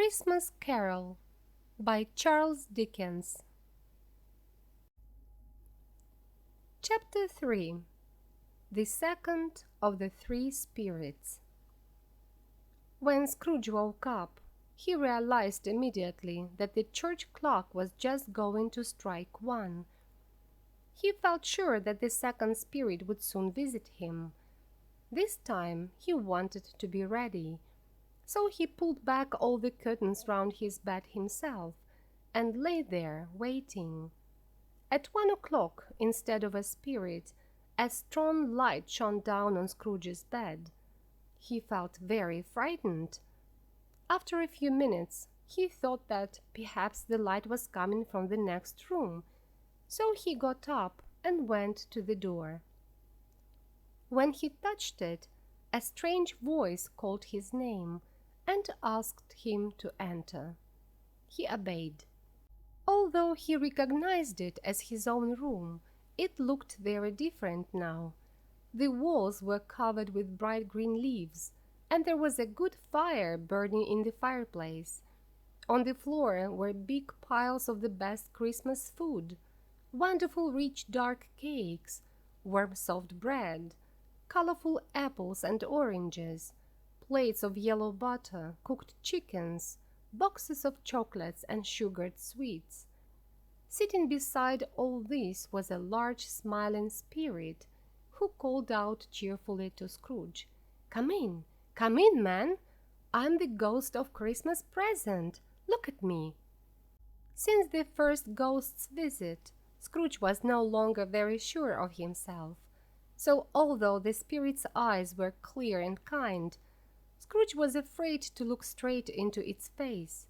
Christmas Carol by Charles Dickens. Chapter 3. The Second of the Three Spirits. When Scrooge woke up, he realized immediately that the church clock was just going to strike 1. He felt sure that the second spirit would soon visit him. This time he wanted to be ready. So he pulled back all the curtains round his bed himself, and lay there waiting. At 1 o'clock, instead of a spirit, a strong light shone down on Scrooge's bed. He felt very frightened. After a few minutes, he thought that perhaps the light was coming from the next room, so he got up and went to the door. When he touched it, a strange voice called his name and asked him to enter. He obeyed. Although he recognized it as his own room, it looked very different now. The walls were covered with bright green leaves, and there was a good fire burning in the fireplace. On the floor were big piles of the best Christmas food, wonderful rich dark cakes, warm soft bread, colorful apples and oranges, plates of yellow butter, cooked chickens, boxes of chocolates and sugared sweets. Sitting beside all this was a large smiling spirit, who called out cheerfully to Scrooge, come in, man! I'm the ghost of Christmas present. Look at me." Since the first ghost's visit, Scrooge was no longer very sure of himself. So although the spirit's eyes were clear and kind, Scrooge was afraid to look straight into its face,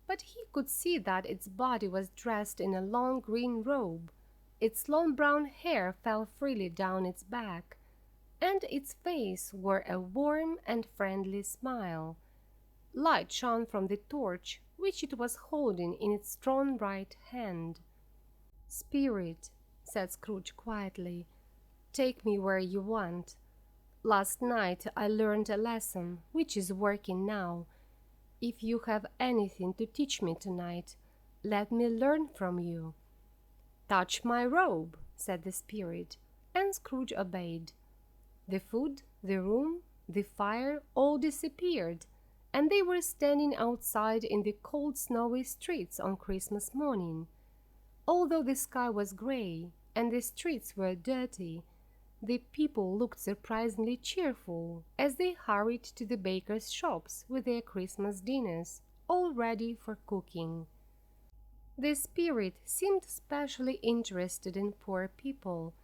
but he could see that its body was dressed in a long green robe, its long brown hair fell freely down its back, and its face wore a warm and friendly smile. Light shone from the torch which it was holding in its strong right hand. "Spirit," said Scrooge quietly, "take me where you want. Last night I learned a lesson which is working now. If you have anything to teach me tonight, let me learn from you." "Touch my robe," said the spirit, and Scrooge obeyed. The food, the room, the fire all disappeared, and they were standing outside in the cold snowy streets on Christmas morning. Although the sky was gray and the streets were dirty, the people looked surprisingly cheerful as they hurried to the bakers' shops with their Christmas dinners, all ready for cooking. The spirit seemed specially interested in poor people.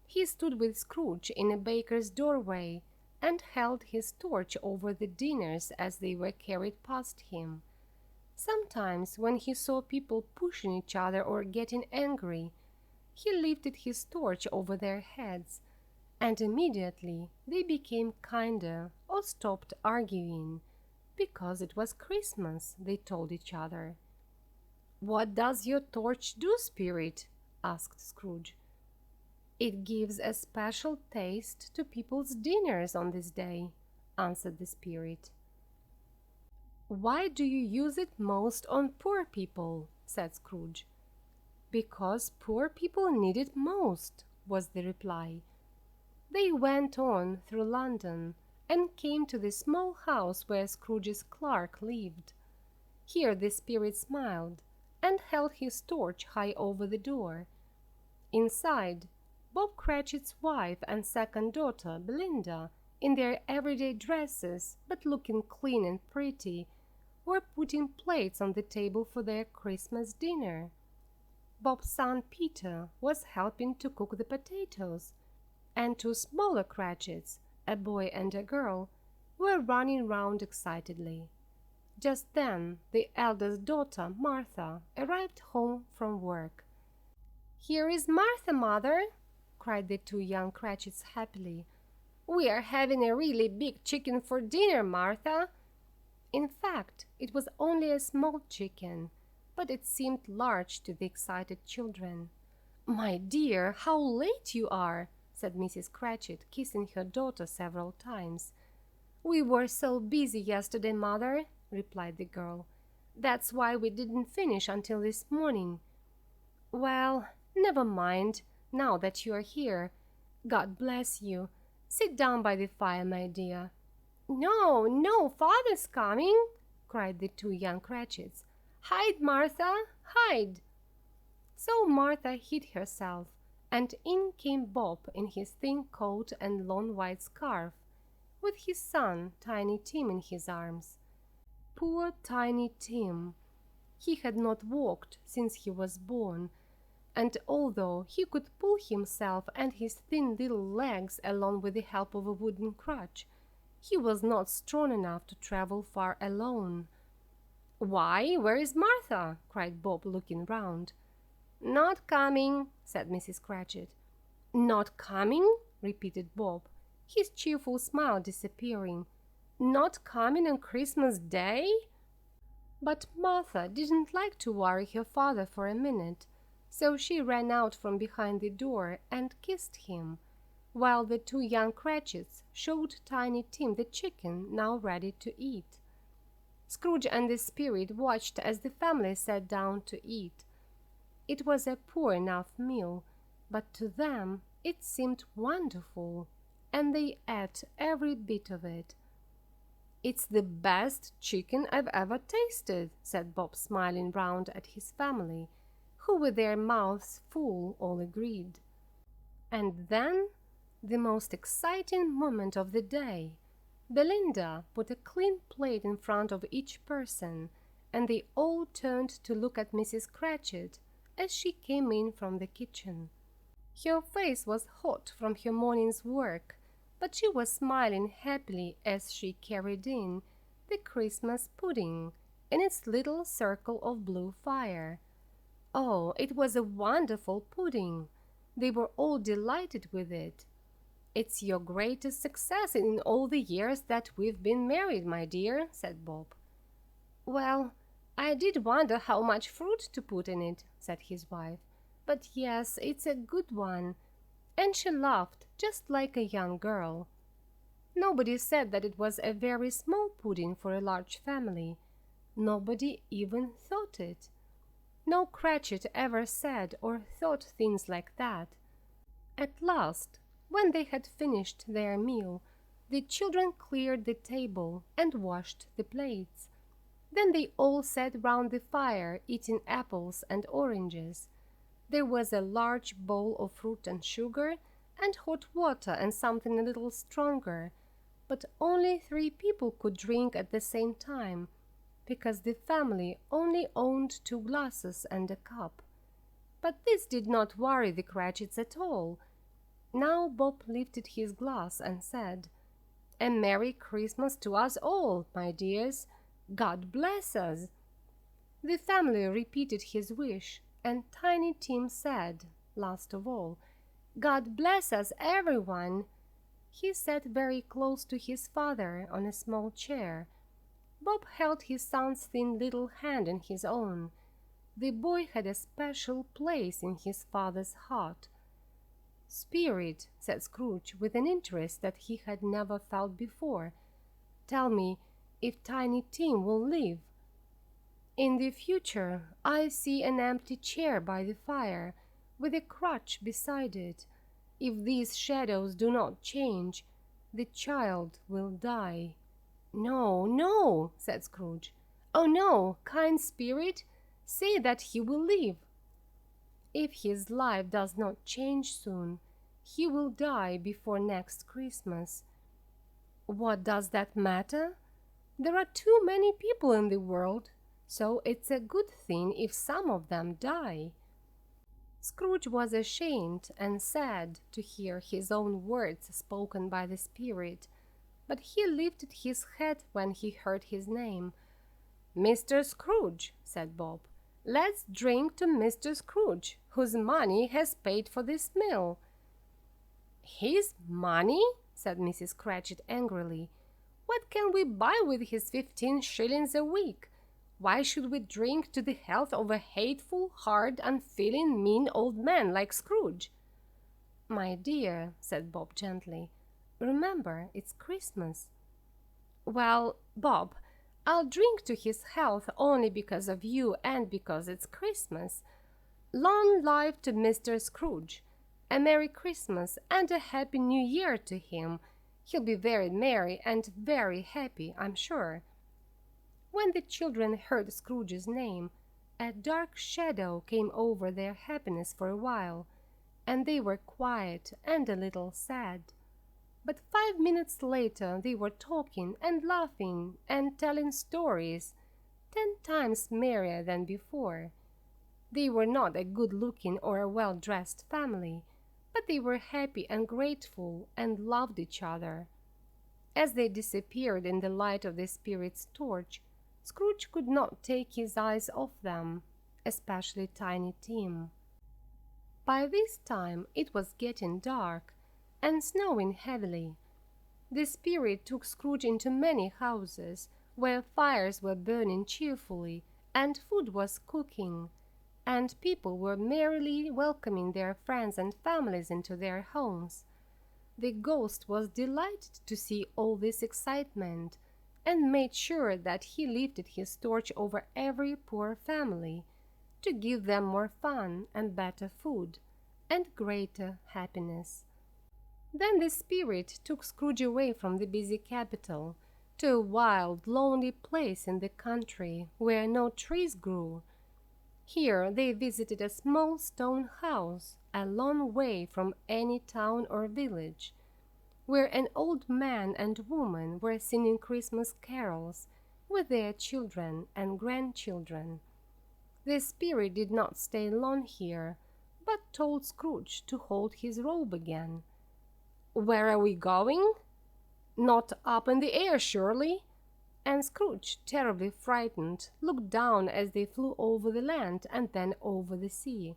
He stood with Scrooge in a baker's doorway and held his torch over the dinners as they were carried past him. Sometimes, when he saw people pushing each other or getting angry, he lifted his torch over their heads, and immediately they became kinder or stopped arguing, because it was Christmas, they told each other. "What does your torch do, spirit?" asked Scrooge. "It gives a special taste to people's dinners on this day," answered the spirit. "Why do you use it most on poor people?" said Scrooge. "Because poor people need it most," was the reply. They went on through London and came to the small house where Scrooge's clerk lived. Here the spirit smiled and held his torch high over the door. Inside, Bob Cratchit's wife and second daughter, Belinda, in their everyday dresses but looking clean and pretty, were putting plates on the table for their Christmas dinner. Bob's son Peter was helping to cook the potatoes, and 2 smaller Cratchits, a boy and a girl, were running round excitedly. Just then the eldest daughter, Martha, arrived home from work. "Here is Martha, mother!" cried the 2 young Cratchits happily. "We are having a really big chicken for dinner, Martha." In fact, it was only a small chicken, but it seemed large to the excited children. "My dear, how late you are!" said Mrs. Cratchit, kissing her daughter several times. "We were so busy yesterday, mother," replied the girl. That's why we didn't finish until this morning. Well, never mind, now that you are here. God bless you. Sit down by the fire, my dear." "No, no, father's coming!" cried the two young Cratchits. "Hide, Martha, hide!" So Martha hid herself, and in came Bob in his thin coat and long white scarf, with his son, Tiny Tim, in his arms. Poor Tiny Tim! He had not walked since he was born, and although he could pull himself and his thin little legs along with the help of a wooden crutch, he was not strong enough to travel far alone. "Why, where is Martha?" cried Bob, looking round. "Not coming," said Mrs. Cratchit. "Not coming?" repeated Bob, his cheerful smile disappearing. "Not coming on Christmas Day?" But Martha didn't like to worry her father for a minute, so she ran out from behind the door and kissed him, while the two young Cratchits showed Tiny Tim the chicken now ready to eat. Scrooge and the Spirit watched as the family sat down to eat. It was a poor enough meal, but to them it seemed wonderful, and they ate every bit of it. "It's the best chicken I've ever tasted," said Bob, smiling round at his family, who with their mouths full all agreed. And then, the most exciting moment of the day, Belinda put a clean plate in front of each person, and they all turned to look at Mrs. Cratchit as she came in from the kitchen. Her face was hot from her morning's work, but she was smiling happily as she carried in the Christmas pudding in its little circle of blue fire. Oh, it was a wonderful pudding! They were all delighted with it. "It's your greatest success in all the years that we've been married, my dear," said Bob. "Well, I did wonder how much fruit to put in it," said his wife. "But yes, it's a good one." And she laughed just like a young girl. Nobody said that it was a very small pudding for a large family. Nobody even thought it. No Cratchit ever said or thought things like that. At last, when they had finished their meal, the children cleared the table and washed the plates. Then they all sat round the fire eating apples and oranges. There was a large bowl of fruit and sugar, and hot water and something a little stronger, but only 3 people could drink at the same time, because the family only owned 2 glasses and a cup. But this did not worry the Cratchits at all. Now Bob lifted his glass and said, "A Merry Christmas to us all, my dears. God bless us." The family repeated his wish, and Tiny Tim said, last of all, "God bless us, everyone." He sat very close to his father on a small chair. Bob held his son's thin little hand in his own. The boy had a special place in his father's heart. "Spirit," said Scrooge, with an interest that he had never felt before, "tell me if Tiny Tim will live. In the future I see an empty chair by the fire, with a crutch beside it. If these shadows do not change, the child will die." "No, no," said Scrooge. "Oh no, kind Spirit, say that he will live." "If his life does not change soon, he will die before next Christmas." "What does that matter? There are too many people in the world, so it's a good thing if some of them die." Scrooge was ashamed and sad to hear his own words spoken by the Spirit, but he lifted his head when he heard his name. "Mr. Scrooge," said Bob, "let's drink to Mr. Scrooge, whose money has paid for this meal." "His money?" said Mrs. Cratchit angrily. "What can we buy with his 15 shillings a week? Why should we drink to the health of a hateful, hard, unfeeling, mean old man like Scrooge?" "My dear," said Bob gently, "remember it's Christmas." "Well, Bob, I'll drink to his health only because of you and because it's Christmas. Long life to Mr. Scrooge. A Merry Christmas and a Happy New Year to him. He'll be very merry and very happy, I'm sure." When the children heard Scrooge's name, a dark shadow came over their happiness for a while, and they were quiet and a little sad. But 5 minutes later they were talking and laughing and telling stories, 10 times merrier than before. They were not a good-looking or a well-dressed family, but they were happy and grateful and loved each other. As they disappeared in the light of the spirit's torch, Scrooge could not take his eyes off them, especially Tiny Tim. By this time it was getting dark and snowing heavily. The spirit took Scrooge into many houses where fires were burning cheerfully and food was cooking, and people were merrily welcoming their friends and families into their homes. The ghost was delighted to see all this excitement, and made sure that he lifted his torch over every poor family, to give them more fun and better food, and greater happiness. Then the spirit took Scrooge away from the busy capital, to a wild, lonely place in the country where no trees grew. Here they visited a small stone house, a long way from any town or village, where an old man and woman were singing Christmas carols with their children and grandchildren. The spirit did not stay long here, but told Scrooge to hold his robe again. "Where are we going?" "Not up in the air, surely?" And Scrooge, terribly frightened, looked down as they flew over the land and then over the sea.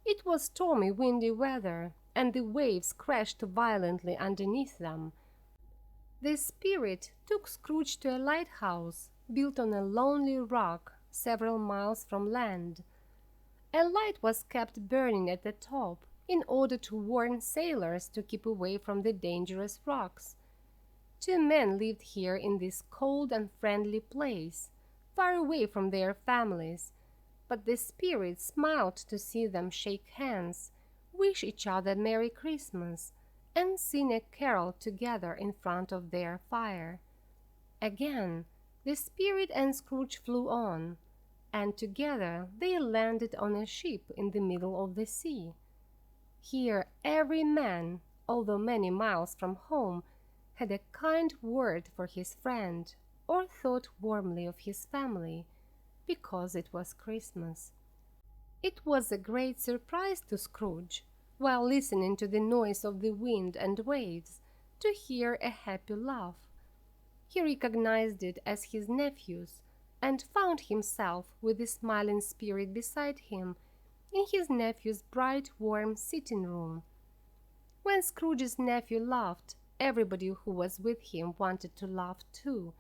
It was stormy, windy weather, and the waves crashed violently underneath them. The spirit took Scrooge to a lighthouse built on a lonely rock several miles from land. A light was kept burning at the top in order to warn sailors to keep away from the dangerous rocks. 2 men lived here in this cold and friendly place, far away from their families, but the spirit smiled to see them shake hands, wish each other Merry Christmas, and sing a carol together in front of their fire. Again, the spirit and Scrooge flew on, and together they landed on a ship in the middle of the sea. Here every man, although many miles from home, had a kind word for his friend, or thought warmly of his family, because it was Christmas. It was a great surprise to Scrooge, while listening to the noise of the wind and waves, to hear a happy laugh. He recognized it as his nephew's, and found himself with the smiling spirit beside him in his nephew's bright, warm sitting-room. When Scrooge's nephew laughed, everybody who was with him wanted to laugh too.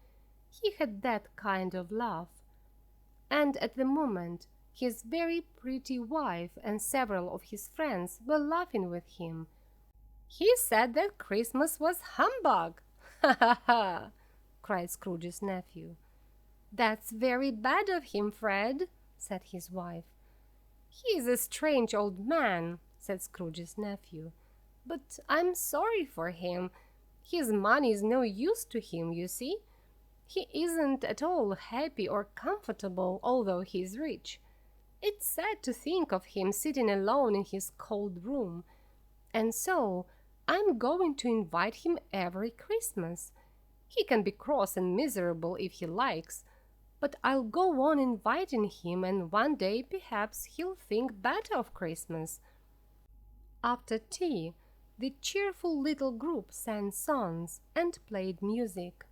He had that kind of laugh. And at the moment, his very pretty wife and several of his friends were laughing with him. "He said that Christmas was humbug!" "Ha ha ha!" cried Scrooge's nephew. "That's very bad of him, Fred," said his wife. "He is a strange old man," said Scrooge's nephew, "but I'm sorry for him. His money is no use to him, you see. He isn't at all happy or comfortable, although he is rich. It's sad to think of him sitting alone in his cold room. And so I'm going to invite him every Christmas. He can be cross and miserable if he likes, but I'll go on inviting him, and one day perhaps he'll think better of Christmas." After tea, the cheerful little group sang songs and played music.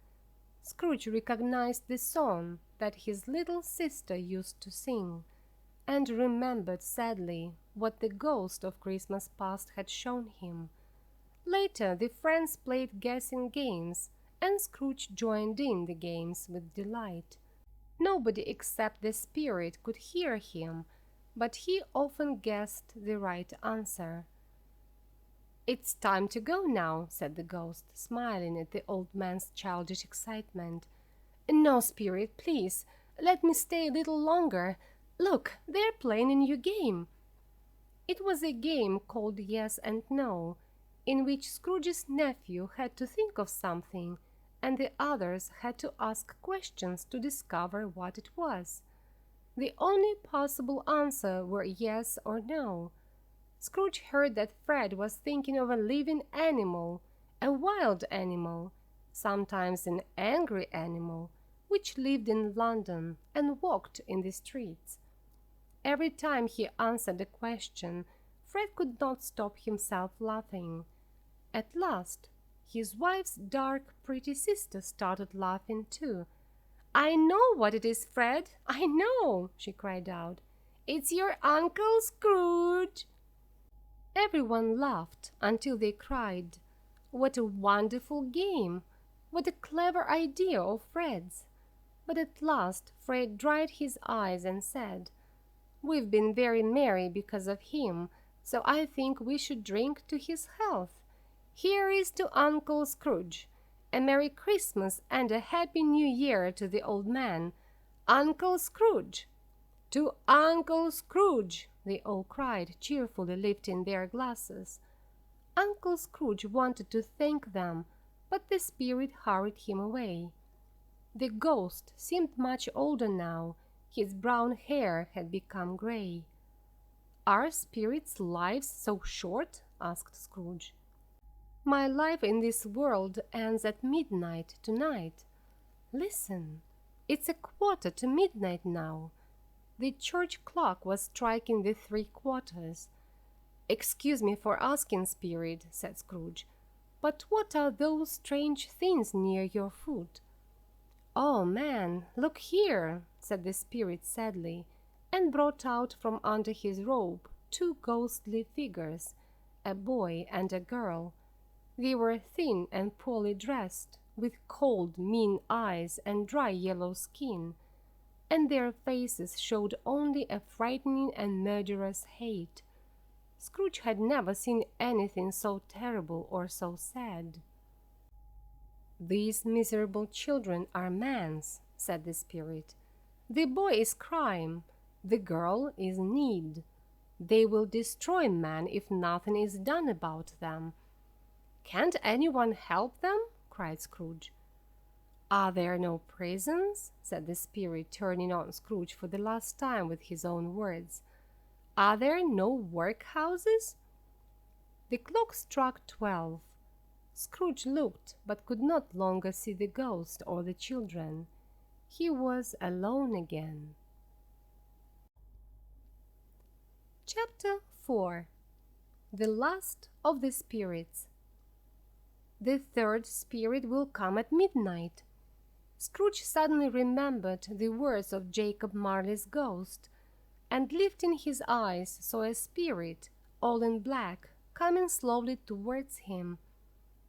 Scrooge recognized the song that his little sister used to sing, and remembered sadly what the ghost of Christmas past had shown him. Later the friends played guessing games, and Scrooge joined in the games with delight. Nobody except the spirit could hear him, but he often guessed the right answer. "It's time to go now," said the ghost, smiling at the old man's childish excitement, No, Spirit, please, let me stay a little longer. Look, they're playing a new game. It was a game called Yes and No, in which Scrooge's nephew had to think of something, and the others had to ask questions to discover what it was. The only possible answer were yes or no. Scrooge heard that Fred was thinking of a living animal, a wild animal, sometimes an angry animal, which lived in London and walked in the streets. Every time he answered a question, Fred could not stop himself laughing. At last, his wife's dark, pretty sister started laughing too. "I know what it is, Fred, I know," she cried out. "It's your Uncle Scrooge." Everyone laughed until they cried. What a wonderful game! What a clever idea of Fred's! But at last Fred dried his eyes and said, "We've been very merry because of him, so I think we should drink to his health. Here is to Uncle Scrooge. A Merry Christmas and a Happy New Year to the old man. Uncle Scrooge!" "To Uncle Scrooge!" they all cried, cheerfully lifting their glasses. Uncle Scrooge wanted to thank them, but the spirit hurried him away. The ghost seemed much older now. His brown hair had become gray. "Are spirits' lives so short?" asked Scrooge. "My life in this world ends at midnight tonight. Listen, it's 1:15 now." The church clock was striking the 3/4. "Excuse me for asking, Spirit," said Scrooge, "but what are those strange things near your foot?" "Oh, man, look here," said the Spirit sadly, and brought out from under his robe 2 ghostly figures, a boy and a girl. They were thin and poorly dressed, with cold, mean eyes and dry yellow skin, and their faces showed only a frightening and murderous hate. Scrooge had never seen anything so terrible or so sad. "These miserable children are man's," said the spirit. "The boy is crime, the girl is need. They will destroy man if nothing is done about them." "Can't anyone help them?" cried Scrooge. "Are there no prisons?" said the spirit, turning on Scrooge for the last time with his own words. "Are there no workhouses?" The clock struck 12. Scrooge looked, but could not longer see the ghost or the children. He was alone again. Chapter 4. The Last of the Spirits. The third spirit will come at midnight. Scrooge suddenly remembered the words of Jacob Marley's ghost, and lifting his eyes saw a spirit, all in black, coming slowly towards him.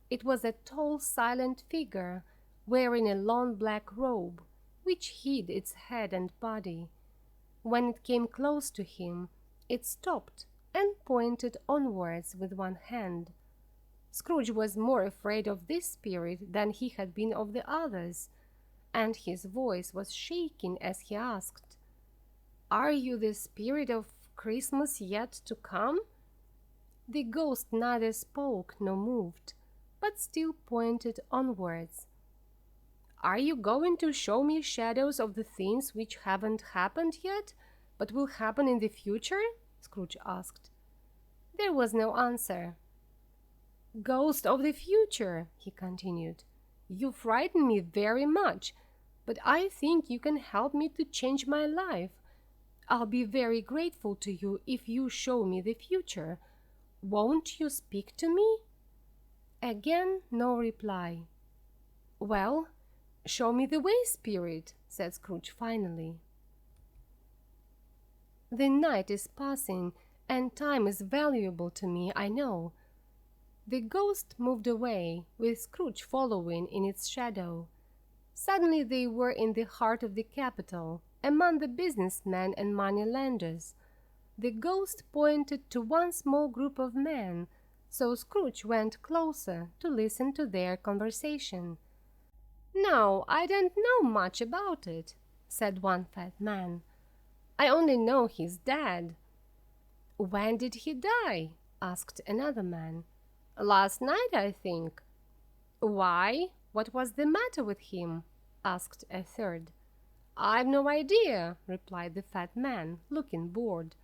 It was a tall, silent figure, wearing a long black robe, which hid its head and body. When it came close to him, it stopped and pointed onwards with one hand. Scrooge was more afraid of this spirit than he had been of the others, and his voice was shaking as he asked, "Are you the spirit of Christmas yet to come?" The ghost neither spoke nor moved, but still pointed onwards. "Are you going to show me shadows of the things which haven't happened yet, but will happen in the future?" Scrooge asked. There was no answer. "Ghost of the future," he continued, "you frighten me very much, but I think you can help me to change my life. I'll be very grateful to you if you show me the future. Won't you speak to me?" Again no reply. "Well, show me the way, spirit," said Scrooge finally. "The night is passing, and time is valuable to me, I know." The ghost moved away, with Scrooge following in its shadow. Suddenly they were in the heart of the capital, among the businessmen and money-lenders. The ghost pointed to one small group of men, so Scrooge went closer to listen to their conversation. "No, I don't know much about it," said one fat man. "I only know he's dead." "When did he die?" asked another man. "Last night, I think." "Why? What was the matter with him?" asked a third. "I've no idea," replied the fat man, looking bored.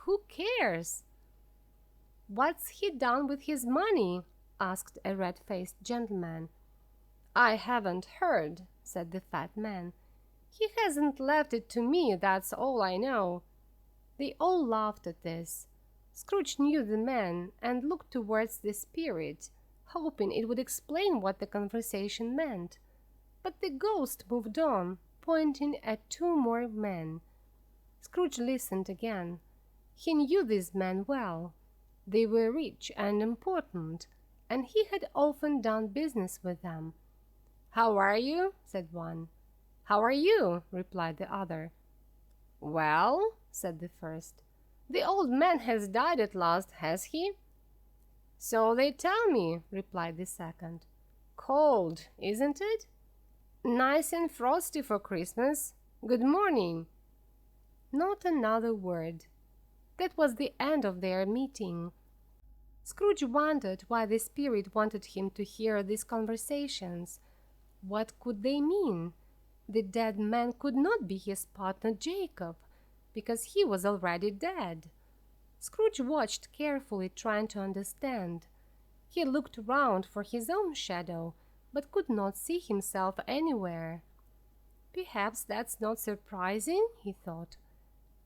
"Who cares?" "What's he done with his money?" asked a red-faced gentleman. "I haven't heard," said the fat man. "He hasn't left it to me, that's all I know." They all laughed at this. Scrooge knew the man and looked towards the spirit, hoping it would explain what the conversation meant. But the ghost moved on, pointing at two more men. Scrooge listened again. He knew these men well. They were rich and important, and he had often done business with them. "How are you?" said one. "How are you?" replied the other. "Well," said the first, "the old man has died at last, has he?" "So they tell me," replied the second. "Cold, isn't it?" "Nice and frosty for Christmas. Good morning." Not another word. That was the end of their meeting. Scrooge wondered why the spirit wanted him to hear these conversations. What could they mean? The dead man could not be his partner Jacob, because he was already dead. Scrooge watched carefully, trying to understand. He looked round for his own shadow, but could not see himself anywhere. "Perhaps that's not surprising," he thought,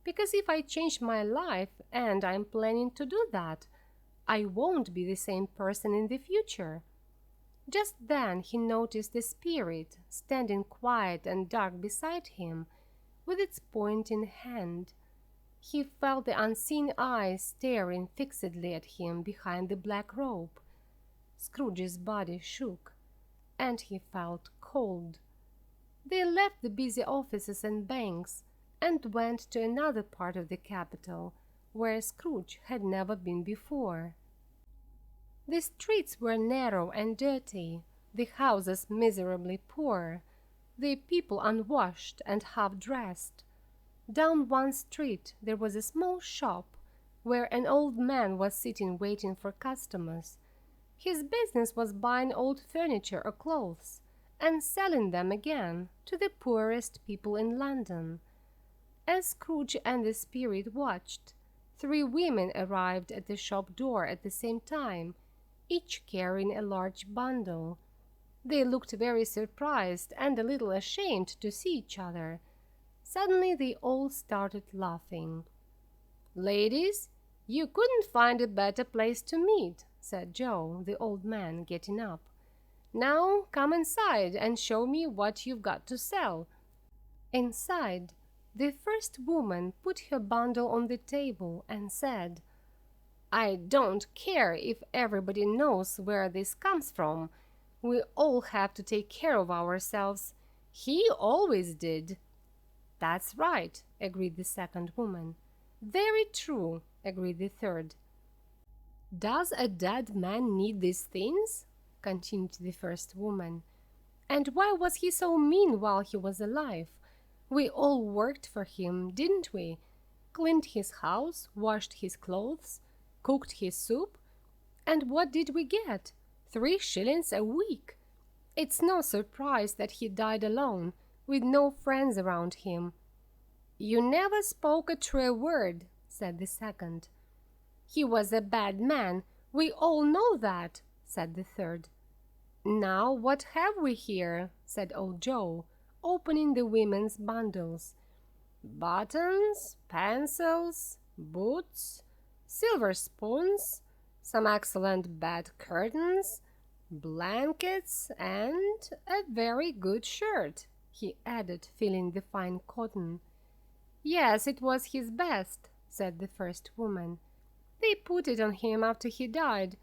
"because if I change my life, and I'm planning to do that, I won't be the same person in the future." Just then he noticed the spirit standing quiet and dark beside him, with its pointing hand. He felt the unseen eyes staring fixedly at him behind the black robe. Scrooge's body shook, and he felt cold. They left the busy offices and banks, and went to another part of the capital, where Scrooge had never been before. The streets were narrow and dirty, the houses miserably poor, the people unwashed and half-dressed. Down one street there was a small shop, where an old man was sitting waiting for customers. His business was buying old furniture or clothes, and selling them again to the poorest people in London. As Scrooge and the spirit watched, three women arrived at the shop door at the same time, each carrying a large bundle. They looked very surprised and a little ashamed to see each other. Suddenly they all started laughing. "Ladies, you couldn't find a better place to meet," said Joe, the old man, getting up. "Now come inside and show me what you've got to sell." Inside, the first woman put her bundle on the table and said, "I don't care if everybody knows where this comes from. We all have to take care of ourselves. He always did." "That's right," agreed the second woman. "Very true," agreed the third. "Does a dead man need these things?" continued the first woman. "And why was he so mean while he was alive? We all worked for him, didn't we? Cleaned his house, washed his clothes, cooked his soup, and what did we get? 3 shillings a week. It's no surprise that he died alone, with no friends around him." "You never spoke a true word," said the second. "He was a bad man, we all know that," said the third. "Now what have we here?" said old Joe, opening the women's bundles. "Buttons, pencils, boots, silver spoons, some excellent bed curtains, blankets, and a very good shirt," he added, feeling the fine cotton. "Yes, it was his best," said the first woman. "They put it on him after he died,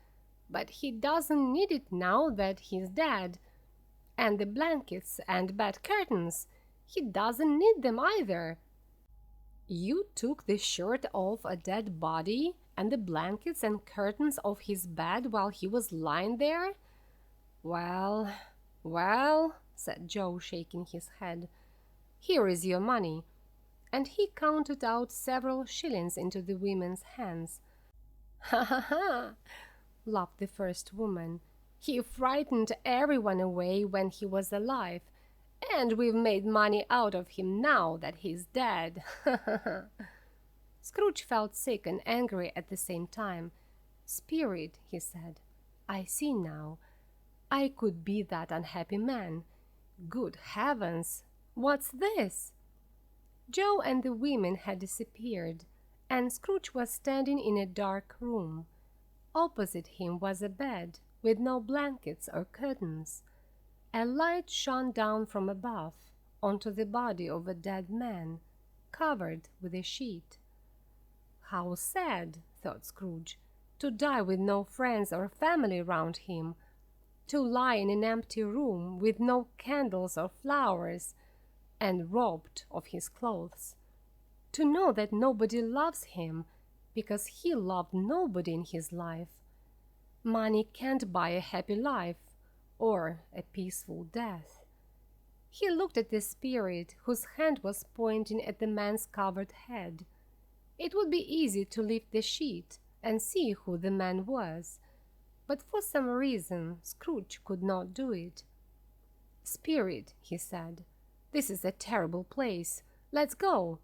but he doesn't need it now that he's dead. And the blankets and bed curtains, he doesn't need them either." "You took the shirt off a dead body and the blankets and curtains off his bed while he was lying there? Well, well," said Joe, shaking his head. "Here is your money." And he counted out several shillings into the women's hands. "Ha ha ha!" laughed the first woman. "He frightened everyone away when he was alive, and we've made money out of him now that he's dead." Scrooge felt sick and angry at the same time. "Spirit," he said, "I see now. I could be that unhappy man. Good heavens! What's this?" Joe and the women had disappeared, and Scrooge was standing in a dark room. Opposite him was a bed, with no blankets or curtains. A light shone down from above onto the body of a dead man, covered with a sheet. "How sad," thought Scrooge, "to die with no friends or family round him, to lie in an empty room with no candles or flowers, and robbed of his clothes. To know that nobody loves him, because he loved nobody in his life. Money can't buy a happy life or a peaceful death." He looked at the spirit whose hand was pointing at the man's covered head. It would be easy to lift the sheet and see who the man was, but for some reason Scrooge could not do it. "Spirit," he said, "this is a terrible place. Let's go."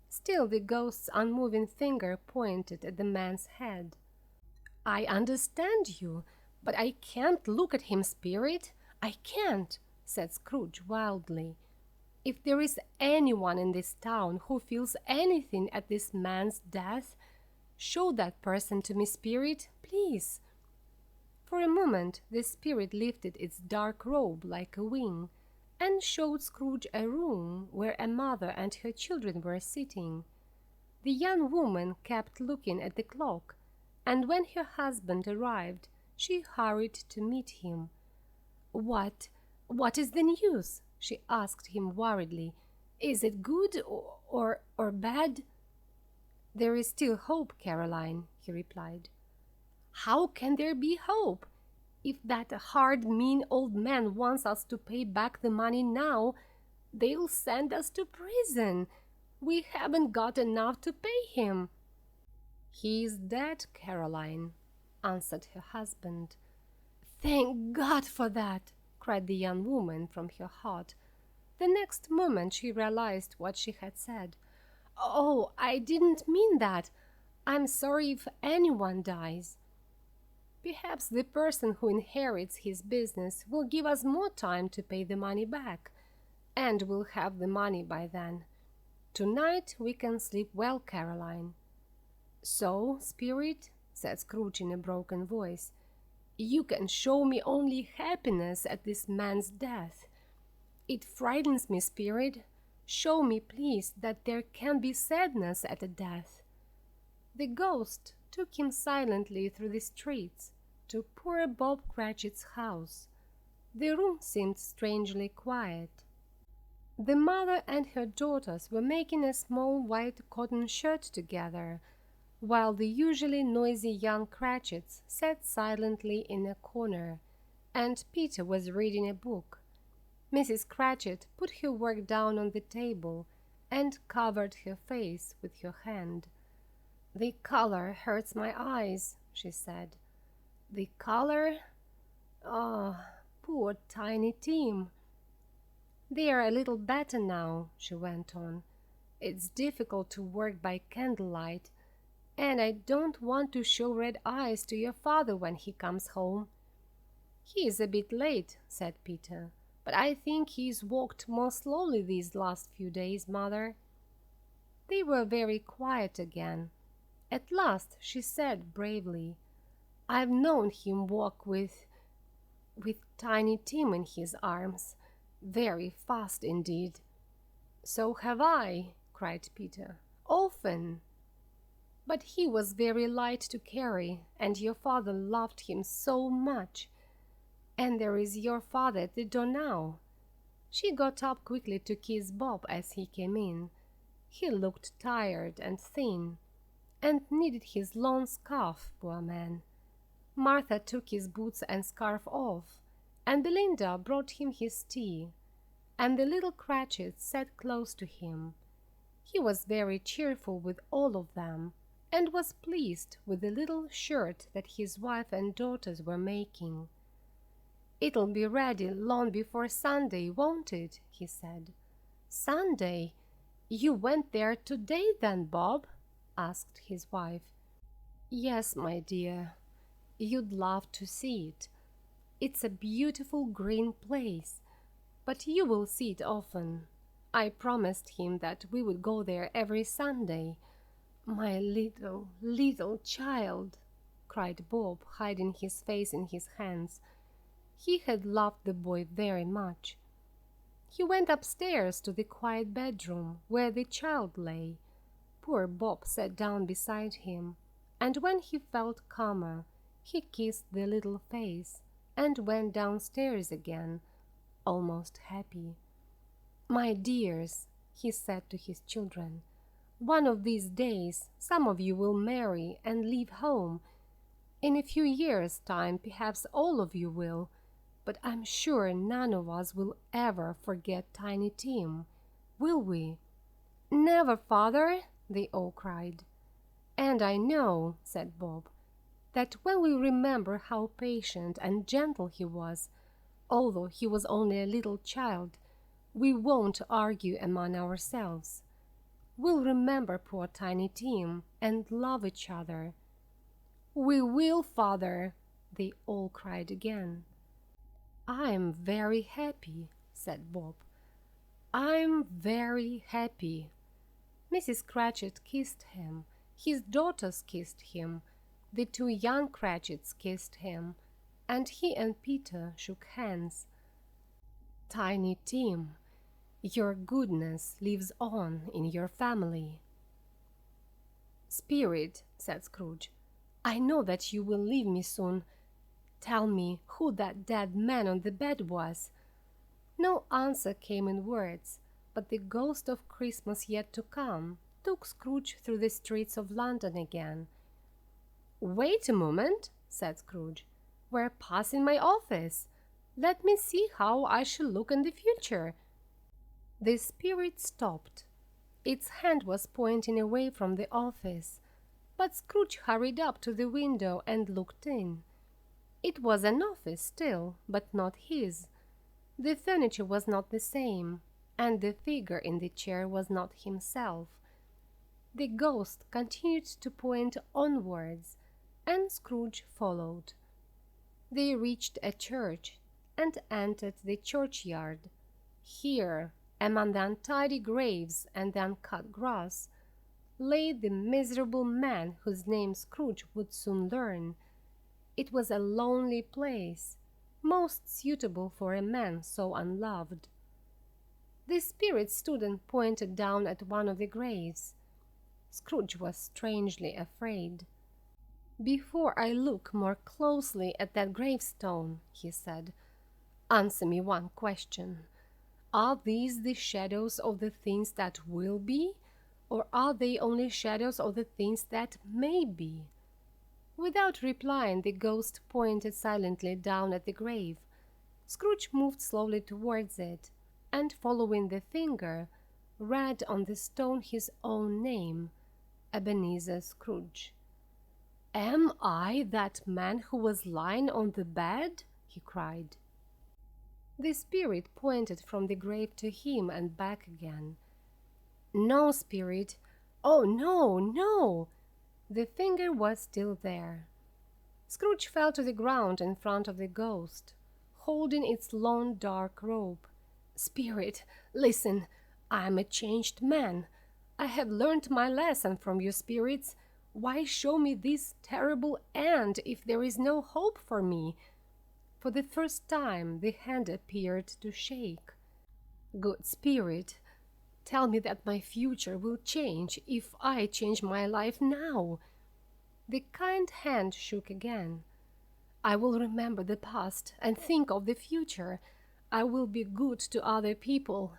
Still the ghost's unmoving finger pointed at the man's head. "I understand you, but I can't look at him, Spirit. I can't," said Scrooge wildly. "If there is anyone in this town who feels anything at this man's death, show that person to me, Spirit, please." For a moment the spirit lifted its dark robe like a wing, and showed Scrooge a room where a mother and her children were sitting. The young woman kept looking at the clock, and when her husband arrived, she hurried to meet him. What is the news?" she asked him worriedly. "Is it good or bad?" "There is still hope, Caroline," he replied. "How can there be hope? If that hard, mean old man wants us to pay back the money now, they'll send us to prison. We haven't got enough to pay him." "He is dead, Caroline," answered her husband. "Thank God for that!" cried the young woman from her heart. The next moment she realized what she had said. "Oh, I didn't mean that. I'm sorry if anyone dies. Perhaps the person who inherits his business will give us more time to pay the money back, and we'll have the money by then. Tonight we can sleep well, Caroline." "So, Spirit," said Scrooge in a broken voice, "you can show me only happiness at this man's death. It frightens me, Spirit. Show me, please, that there can be sadness at a death." The ghost took him silently through the streets to poor Bob Cratchit's house. The room seemed strangely quiet. The mother and her daughters were making a small white cotton shirt together, while the usually noisy young Cratchits sat silently in a corner, and Peter was reading a book. Mrs. Cratchit put her work down on the table and covered her face with her hand. "The color hurts my eyes," she said. "The color? Oh, poor Tiny Tim." "They are a little better now," she went on. "It's difficult to work by candlelight, and I don't want to show red eyes to your father when he comes home." "He is a bit late," said Peter, "but I think he's walked more slowly these last few days, Mother." They were very quiet again. At last she said bravely, "I've known him walk with Tiny Tim in his arms, very fast indeed." "So have I," cried Peter, "often. But he was very light to carry, and your father loved him so much. And there is your father at the door now." She got up quickly to kiss Bob as he came in. He looked tired and thin, and needed his long scarf, poor man. Martha took his boots and scarf off, and Belinda brought him his tea, and the little Cratchit sat close to him. He was very cheerful with all of them, and was pleased with the little shirt that his wife and daughters were making. "It'll be ready long before Sunday, won't it?" he said. "Sunday? You went there today then, Bob?" asked his wife. "Yes, my dear. You'd love to see it. It's a beautiful green place, but you will see it often. I promised him that we would go there every Sunday. My little, little child!" cried Bob, hiding his face in his hands. He had loved the boy very much. He went upstairs to the quiet bedroom where the child lay. Poor Bob sat down beside him, and when he felt calmer, he kissed the little face and went downstairs again, almost happy. "My dears," he said to his children, "one of these days some of you will marry and leave home. In a few years' time perhaps all of you will, but I'm sure none of us will ever forget Tiny Tim, will we?" "Never, father!" they all cried. "And I know," said Bob, "that when we remember how patient and gentle he was, although he was only a little child, we won't argue among ourselves. We'll remember poor Tiny Tim and love each other." "We will, father!" they all cried again. "I'm very happy," said Bob. "I'm very happy." Mrs. Cratchit kissed him, his daughters kissed him, the two young Cratchits kissed him, and he and Peter shook hands. "Tiny Tim, your goodness lives on in your family." "Spirit," said Scrooge, "I know that you will leave me soon. Tell me who that dead man on the bed was." No answer came in words, but the ghost of Christmas yet to come took Scrooge through the streets of London again. "Wait a moment," said Scrooge. "We're passing my office. Let me see how I shall look in the future." The spirit stopped. Its hand was pointing away from the office, but Scrooge hurried up to the window and looked in. It was an office still, but not his. The furniture was not the same, and the figure in the chair was not himself. The ghost continued to point onwards, and Scrooge followed. They reached a church and entered the churchyard. Here, among the untidy graves and the uncut grass, lay the miserable man whose name Scrooge would soon learn. It was a lonely place, most suitable for a man so unloved. The spirit stood and pointed down at one of the graves. Scrooge was strangely afraid. "Before I look more closely at that gravestone," he said, "answer me one question. Are these the shadows of the things that will be, or are they only shadows of the things that may be?" Without replying, the ghost pointed silently down at the grave. Scrooge moved slowly towards it, and following the finger, read on the stone his own name, Ebenezer Scrooge. "Am I that man who was lying on the bed?" he cried. The spirit pointed from the grave to him and back again. "No, spirit. Oh, no, no!" The finger was still there. Scrooge fell to the ground in front of the ghost, holding its long dark robe. "Spirit, listen. I am a changed man. I have learned my lesson from you, spirits. Why show me this terrible end if there is no hope for me?" For the first time the hand appeared to shake. "Good spirit, tell me that my future will change if I change my life now." The kind hand shook again. "I will remember the past and think of the future. I will be good to other people.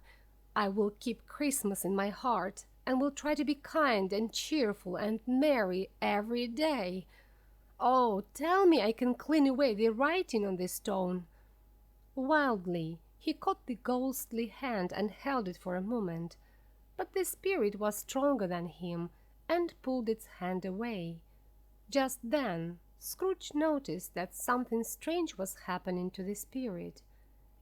I will keep Christmas in my heart and will try to be kind and cheerful and merry every day. Oh, tell me I can clean away the writing on this stone." Wildly, he caught the ghostly hand and held it for a moment, but the spirit was stronger than him and pulled its hand away. Just then, Scrooge noticed that something strange was happening to the spirit.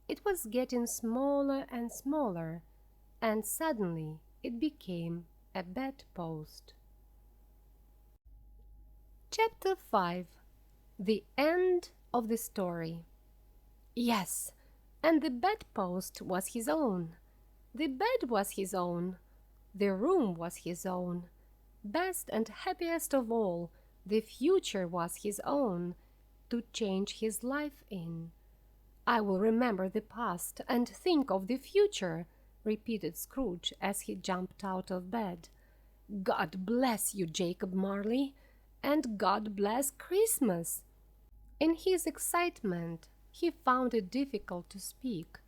It was getting smaller and smaller, and suddenly it became a bedpost. Chapter 5. The End of the Story. Yes, and the bedpost was his own. The bed was his own. The room was his own. Best and happiest of all, the future was his own, to change his life in. "I will remember the past and think of the future," repeated Scrooge as he jumped out of bed. "God bless you, Jacob Marley, and God bless Christmas." In his excitement, he found it difficult to speak.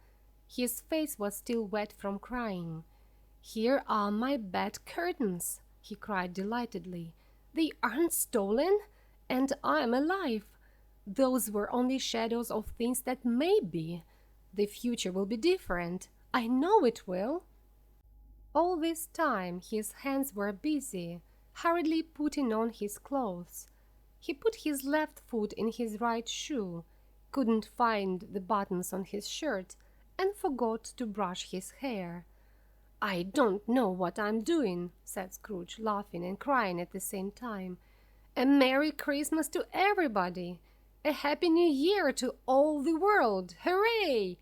His face was still wet from crying. "Here are my bed curtains," he cried delightedly. "They aren't stolen, and I'm alive. Those were only shadows of things that may be. The future will be different. I know it will." All this time his hands were busy, hurriedly putting on his clothes. He put his left foot in his right shoe, couldn't find the buttons on his shirt, and forgot to brush his hair. "I don't know what I'm doing," said Scrooge, laughing and crying at the same time. "A Merry Christmas to everybody! A Happy New Year to all the world! Hooray!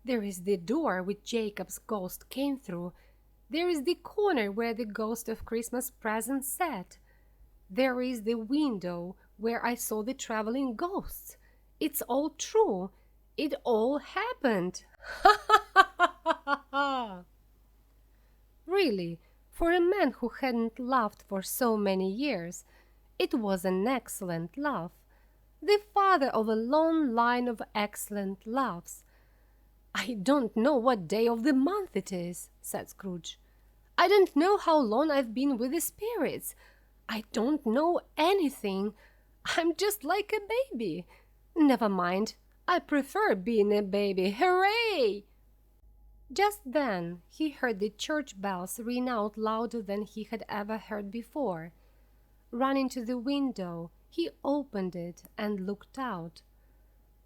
There is the door which Jacob's ghost came through. There is the corner where the ghost of Christmas present sat. There is the window where I saw the traveling ghosts. It's all true. It all happened. Ha ha ha ha ha!" Really, for a man who hadn't laughed for so many years, it was an excellent laugh. The father of a long line of excellent laughs. "I don't know what day of the month it is," said Scrooge. "I don't know how long I've been with the spirits. I don't know anything. I'm just like a baby. Never mind, I prefer being a baby. Hooray!" Just then he heard the church bells ring out louder than he had ever heard before. Running to the window, he opened it and looked out.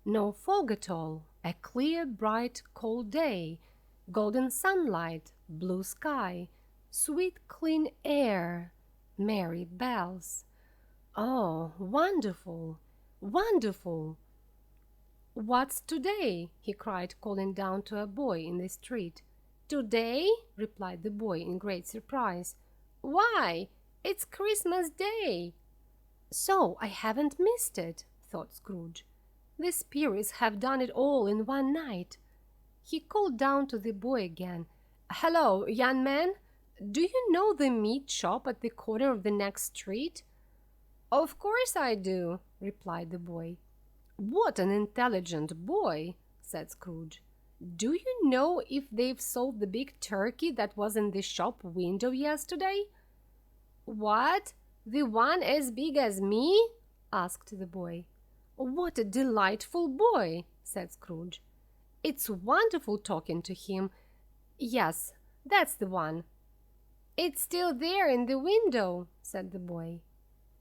No fog at all, a clear, bright, cold day, golden sunlight, blue sky, sweet, clean air, merry bells. Oh, wonderful, wonderful! "What's today?" he cried, calling down to a boy in the street. "Today?" replied the boy in great surprise. "Why, it's Christmas Day!" "So I haven't missed it," thought Scrooge. "The spirits have done it all in one night." He called down to the boy again. "Hello, young man! Do you know the meat shop at the corner of the next street?" "Of course I do," replied the boy. "What an intelligent boy!" said Scrooge. "Do you know if they've sold the big turkey that was in the shop window yesterday?" "What? The one as big as me?" asked the boy. "What a delightful boy!" said Scrooge. "It's wonderful talking to him. Yes, that's the one." "It's still there in the window," said the boy.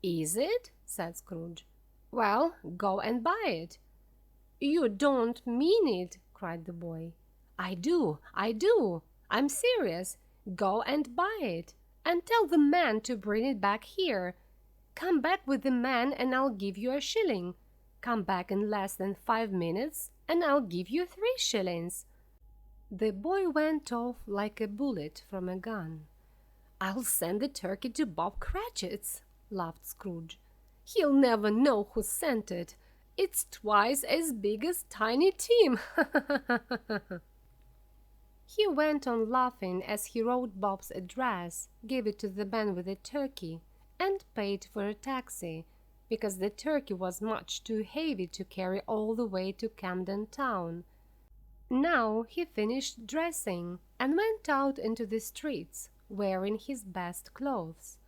"Is it?" said Scrooge. "Well, go and buy it." "You don't mean it!" cried the boy. I do. I'm serious. Go and buy it, and tell the man to bring it back here. Come back with the man and I'll give you a shilling. Come back in less than 5 minutes and I'll give you 3 shillings. The boy went off like a bullet from a gun. "I'll send the turkey to Bob Cratchit's," laughed Scrooge. "He'll never know who sent it. It's twice as big as Tiny Tim." He went on laughing as he wrote Bob's address, gave it to the man with the turkey, and paid for a taxi, because the turkey was much too heavy to carry all the way to Camden Town. Now he finished dressing and went out into the streets, wearing his best clothes.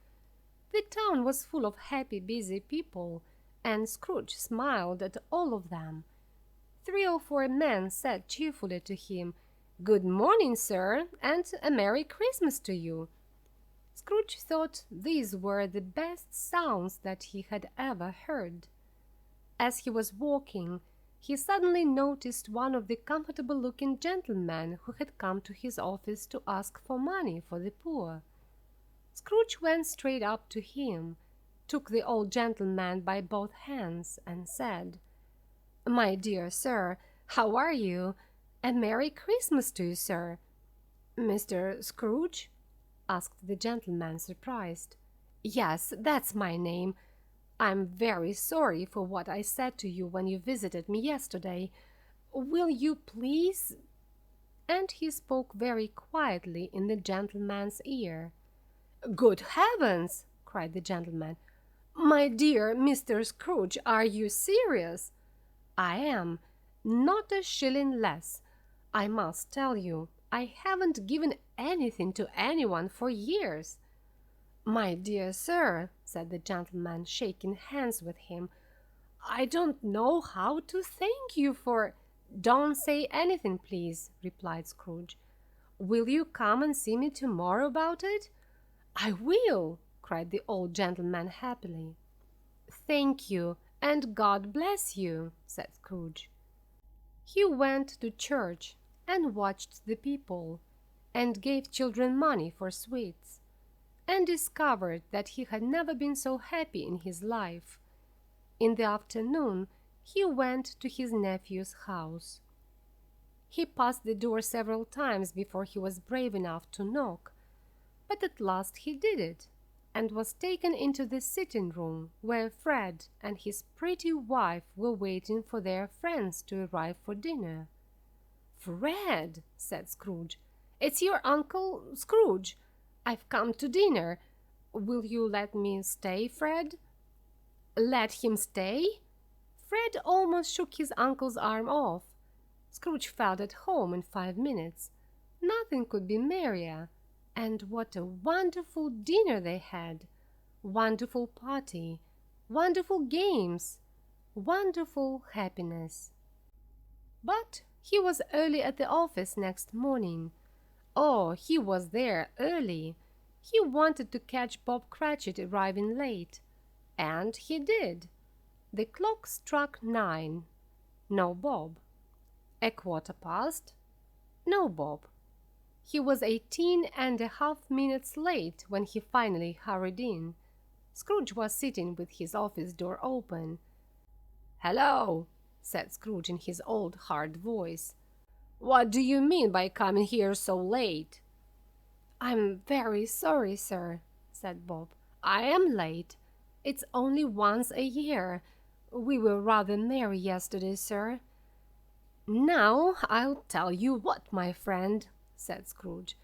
The town was full of happy, busy people, and Scrooge smiled at all of them. 3 or 4 men said cheerfully to him, "Good morning, sir, and a Merry Christmas to you." Scrooge thought these were the best sounds that he had ever heard. As he was walking, he suddenly noticed one of the comfortable-looking gentlemen who had come to his office to ask for money for the poor. Scrooge went straight up to him, took the old gentleman by both hands, and said, "My dear sir, how are you? A Merry Christmas to you, sir." "Mr. Scrooge?" asked the gentleman, surprised. "Yes, that's my name. I'm very sorry for what I said to you when you visited me yesterday. Will you please—" And he spoke very quietly in the gentleman's ear. "Good heavens!" cried the gentleman. "My dear Mr. Scrooge, are you serious?" "I am. Not a shilling less. I must tell you, I haven't given anything to anyone for years." "My dear sir," said the gentleman, shaking hands with him, "I don't know how to thank you for—" "Don't say anything, please," replied Scrooge. "Will you come and see me tomorrow about it?" "I will!" cried the old gentleman happily. "Thank you, and God bless you," said Scrooge. He went to church and watched the people, and gave children money for sweets, and discovered that he had never been so happy in his life. In the afternoon he went to his nephew's house. He passed the door several times before he was brave enough to knock, but at last he did it, and was taken into the sitting-room where Fred and his pretty wife were waiting for their friends to arrive for dinner. "Fred," said Scrooge, "it's your Uncle Scrooge. I've come to dinner. Will you let me stay, Fred?" Let him stay? Fred almost shook his uncle's arm off. Scrooge felt at home in 5 minutes. Nothing could be merrier. And what a wonderful dinner they had! Wonderful party, wonderful games, wonderful happiness. But he was early at the office next morning. Oh, he was there early. He wanted to catch Bob Cratchit arriving late. And he did. The clock struck 9. No Bob. 1/4 past. No Bob. He was 18.5 minutes late when he finally hurried in. Scrooge was sitting with his office door open. "Hello," said Scrooge in his old hard voice. "What do you mean by coming here so late?" "I'm very sorry, sir," said Bob. "I am late. It's only once a year. We were rather merry yesterday, sir." "Now, I'll tell you what, my friend," said Scrooge.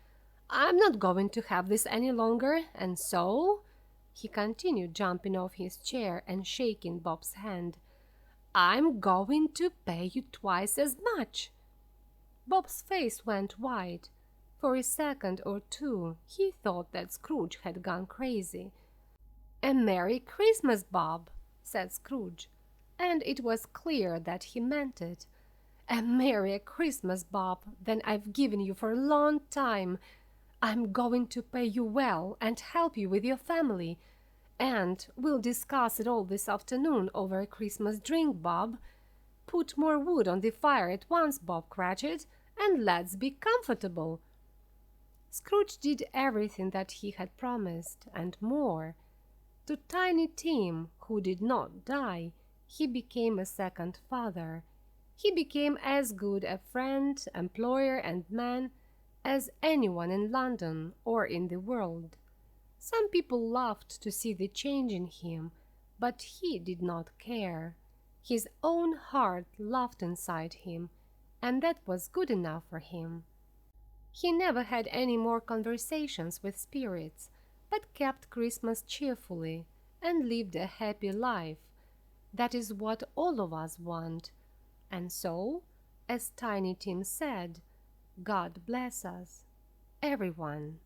"I'm not going to have this any longer, and so," he continued, jumping off his chair and shaking Bob's hand, "I'm going to pay you twice as much." Bob's face went white. For a second or two he thought that Scrooge had gone crazy. "A Merry Christmas, Bob," said Scrooge, and it was clear that he meant it. "A merrier Christmas, Bob, than I've given you for a long time. I'm going to pay you well and help you with your family, and we'll discuss it all this afternoon over a Christmas drink, Bob. Put more wood on the fire at once, Bob Cratchit, and let's be comfortable." Scrooge did everything that he had promised, and more. To Tiny Tim, who did not die, he became a second father. He became as good a friend, employer, and man as anyone in London or in the world. Some people laughed to see the change in him, but he did not care. His own heart laughed inside him, and that was good enough for him. He never had any more conversations with spirits, but kept Christmas cheerfully and lived a happy life. That is what all of us want. And so, as Tiny Tim said, God bless us, everyone.